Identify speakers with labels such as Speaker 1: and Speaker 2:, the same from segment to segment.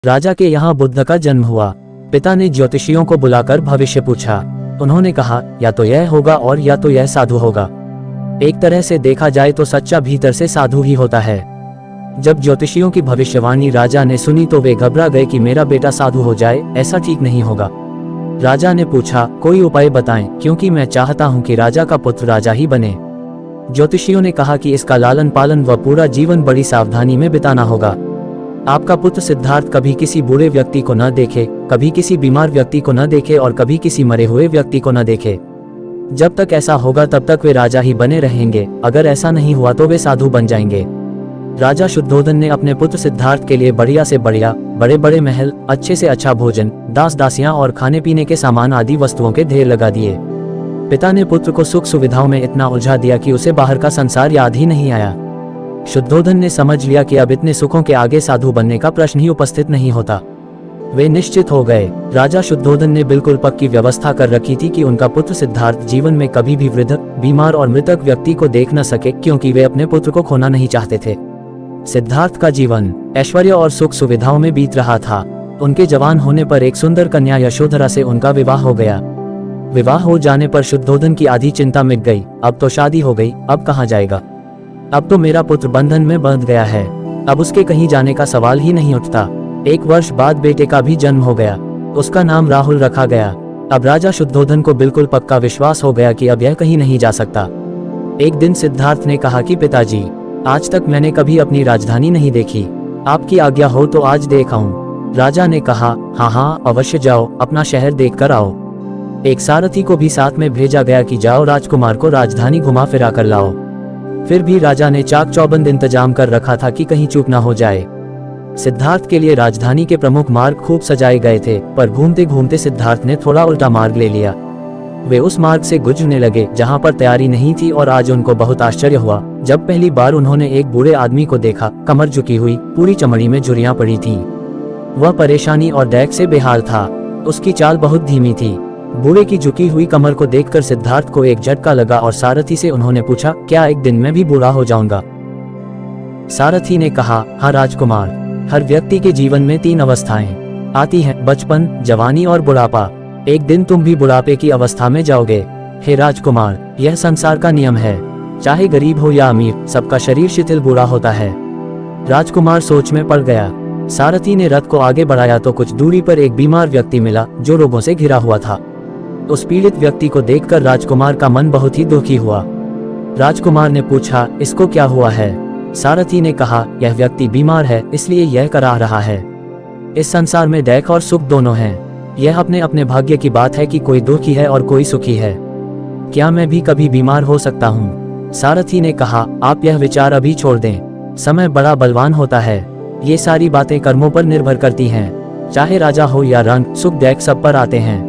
Speaker 1: राजा के यहाँ बुद्ध का जन्म हुआ। पिता ने ज्योतिषियों को बुलाकर भविष्य पूछा। उन्होंने कहा, या तो यह होगा और या तो यह साधु होगा। एक तरह से देखा जाए तो सच्चा भीतर से साधु ही होता है। जब ज्योतिषियों की भविष्यवाणी राजा ने सुनी तो वे घबरा गए कि मेरा बेटा साधु हो जाए, ऐसा ठीक नहीं होगा। राजा ने पूछा, कोई उपाय बताएं, क्योंकि मैं चाहता हूं कि राजा का पुत्र राजा ही बने। ज्योतिषियों ने कहा कि इसका लालन पालन व पूरा जीवन बड़ी सावधानी में बिताना होगा। आपका पुत्र सिद्धार्थ कभी किसी बूढ़े व्यक्ति को न देखे, कभी किसी बीमार व्यक्ति को न देखे और कभी किसी मरे हुए व्यक्ति को न देखे। जब तक ऐसा होगा तब तक वे राजा ही बने रहेंगे। अगर ऐसा नहीं हुआ तो वे साधु बन जाएंगे। राजा शुद्धोधन ने अपने पुत्र सिद्धार्थ के लिए बढ़िया से बढ़िया, बड़े बड़े महल, अच्छे से अच्छा भोजन, दास दासियां और खाने पीने के सामान आदि वस्तुओं के ढेर लगा दिए। पिता ने पुत्र को सुख सुविधाओं में इतना उलझा दिया कि उसे बाहर का संसार याद ही नहीं आया। शुद्धोधन ने समझ लिया कि अब इतने सुखों के आगे साधु बनने का प्रश्न ही उपस्थित नहीं होता। वे निश्चित हो गए। राजा शुद्धोधन ने बिल्कुल पक्की व्यवस्था कर रखी थी कि उनका पुत्र सिद्धार्थ जीवन में कभी भी वृद्ध, बीमार और मृतक व्यक्ति को देख न सके, क्योंकि वे अपने पुत्र को खोना नहीं चाहते थे। सिद्धार्थ का जीवन ऐश्वर्य और सुख सुविधाओं में बीत रहा था। उनके जवान होने पर एक सुंदर कन्या यशोधरा से उनका विवाह हो गया। विवाह हो जाने पर शुद्धोधन की आधी चिंता मिट गई। अब तो शादी हो गई, अब कहाँ जाएगा? अब तो मेरा पुत्र बंधन में बंध गया है, अब उसके कहीं जाने का सवाल ही नहीं उठता। 1 वर्ष बाद बेटे का भी जन्म हो गया। उसका नाम राहुल रखा गया। अब राजा शुद्धोधन को बिल्कुल पक्का विश्वास हो गया कि अब यह कहीं नहीं जा सकता। एक दिन सिद्धार्थ ने कहा कि पिताजी, आज तक मैंने कभी अपनी राजधानी नहीं देखी, आपकी आज्ञा हो तो आज देख आऊं। राजा ने कहा, हाँ हाँ अवश्य जाओ, अपना शहर देख कर आओ। एक सारथी को भी साथ में भेजा गया कि जाओ राजकुमार को राजधानी घुमा फिरा कर लाओ। फिर भी राजा ने चाक चौबंद इंतजाम कर रखा था कि कहीं चूक ना हो जाए। सिद्धार्थ के लिए राजधानी के प्रमुख मार्ग खूब सजाए गए थे, पर घूमते घूमते सिद्धार्थ ने थोड़ा उल्टा मार्ग ले लिया। वे उस मार्ग से गुजरने लगे जहां पर तैयारी नहीं थी और आज उनको बहुत आश्चर्य हुआ जब पहली बार उन्होंने एक बूढ़े आदमी को देखा। कमर झुकी हुई, पूरी चमड़ी में झुर्रियां पड़ी थीं। वह परेशानी और डैक से बेहाल था। उसकी चाल बहुत धीमी थी। बूढ़े की झुकी हुई कमर को देखकर सिद्धार्थ को एक झटका लगा और सारथी से उन्होंने पूछा, क्या एक दिन में भी बूढ़ा हो जाऊंगा? सारथी ने कहा, हाँ राजकुमार, हर व्यक्ति के जीवन में 3 अवस्थाएं आती हैं, बचपन, जवानी और बुढ़ापा। एक दिन तुम भी बुढ़ापे की अवस्था में जाओगे। हे राजकुमार, यह संसार का नियम है। चाहे गरीब हो या अमीर, सबका शरीर शिथिल बूढ़ा होता है। राजकुमार सोच में पड़ गया। सारथी ने रथ को आगे बढ़ाया तो कुछ दूरी पर एक बीमार व्यक्ति मिला जो रोगों से घिरा हुआ था। उस पीड़ित व्यक्ति को देखकर राजकुमार का मन बहुत ही दुखी हुआ। राजकुमार ने पूछा, इसको क्या हुआ है? सारथी ने कहा, यह व्यक्ति बीमार है, इसलिए यह करा रहा है। इस संसार में दैख और सुख दोनों हैं। यह अपने अपने भाग्य की बात है कि कोई दुखी है और कोई सुखी है। क्या मैं भी कभी बीमार हो सकता हूँ? सारथी ने कहा, आप यह विचार अभी छोड़ दें। समय बड़ा बलवान होता है। ये सारी बातें कर्मों पर निर्भर करती हैं। चाहे राजा हो या रंग, सुख दैख सब पर आते हैं।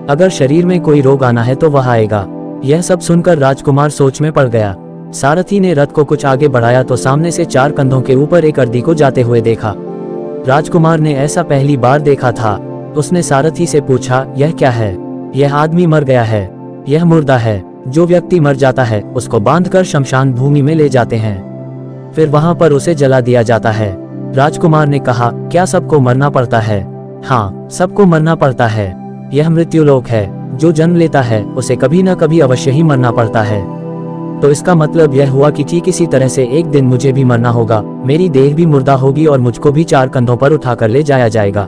Speaker 1: अगर शरीर में कोई रोग आना है तो वह आएगा। यह सब सुनकर राजकुमार सोच में पड़ गया। सारथी ने रथ को कुछ आगे बढ़ाया तो सामने से 4 कंधों के ऊपर एक अर्दी को जाते हुए देखा। राजकुमार ने ऐसा पहली बार देखा था। उसने सारथी से पूछा, यह क्या है? यह आदमी मर गया है, यह मुर्दा है। जो व्यक्ति मर जाता है उसको बांधकर शमशान भूमि में ले जाते हैं, फिर वहां पर उसे जला दिया जाता है। राजकुमार ने कहा, क्या सबको मरना पड़ता है? हाँ, सबको मरना पड़ता है। यह मृत्युलोक है। जो जन्म लेता है उसे कभी न कभी अवश्य ही मरना पड़ता है। तो इसका मतलब यह हुआ कि ठीक इसी तरह से एक दिन मुझे भी मरना होगा। मेरी देह भी मुर्दा होगी और मुझको भी 4 कंधों पर उठाकर ले जाया जाएगा।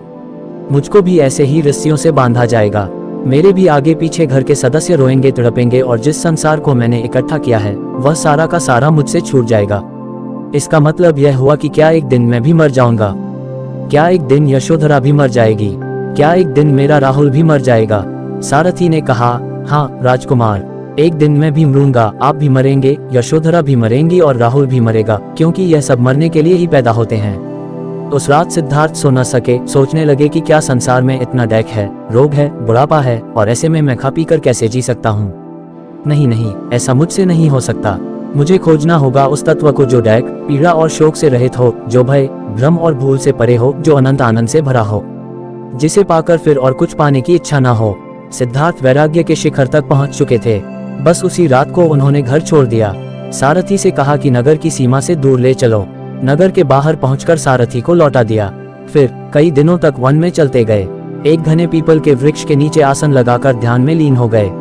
Speaker 1: मुझको भी ऐसे ही रस्सियों से बांधा जाएगा। मेरे भी आगे पीछे घर के सदस्य रोएंगे, तड़पेंगे और जिस संसार को मैंने इकट्ठा किया है वह सारा का सारा मुझसे छूट जाएगा। इसका मतलब यह हुआ कि क्या एक दिन मैं भी मर जाऊंगा? क्या एक दिन यशोधरा भी मर जाएगी? क्या एक दिन मेरा राहुल भी मर जाएगा? सारथी ने कहा, हाँ राजकुमार, एक दिन मैं भी मरूंगा, आप भी मरेंगे, यशोधरा भी मरेंगी और राहुल भी मरेगा, क्योंकि यह सब मरने के लिए ही पैदा होते हैं। उस रात सिद्धार्थ सो न सके। सोचने लगे कि क्या संसार में इतना डैक है, रोग है, बुढ़ापा है, और ऐसे में मैं खा पी कर कैसे जी सकता हूँ? नहीं नहीं, ऐसा मुझसे नहीं हो सकता। मुझे खोजना होगा उस तत्व को जो डैक, पीड़ा और शोक से रहित हो, जो भय, भ्रम और भूल से परे हो, जो अनंत आनंद से भरा हो, जिसे पाकर फिर और कुछ पाने की इच्छा ना हो। सिद्धार्थ वैराग्य के शिखर तक पहुंच चुके थे। बस उसी रात को उन्होंने घर छोड़ दिया। सारथी से कहा कि नगर की सीमा से दूर ले चलो। नगर के बाहर पहुंचकर सारथी को लौटा दिया। फिर कई दिनों तक वन में चलते गए। एक घने पीपल के वृक्ष के नीचे आसन लगाकर ध्यान में लीन हो गए।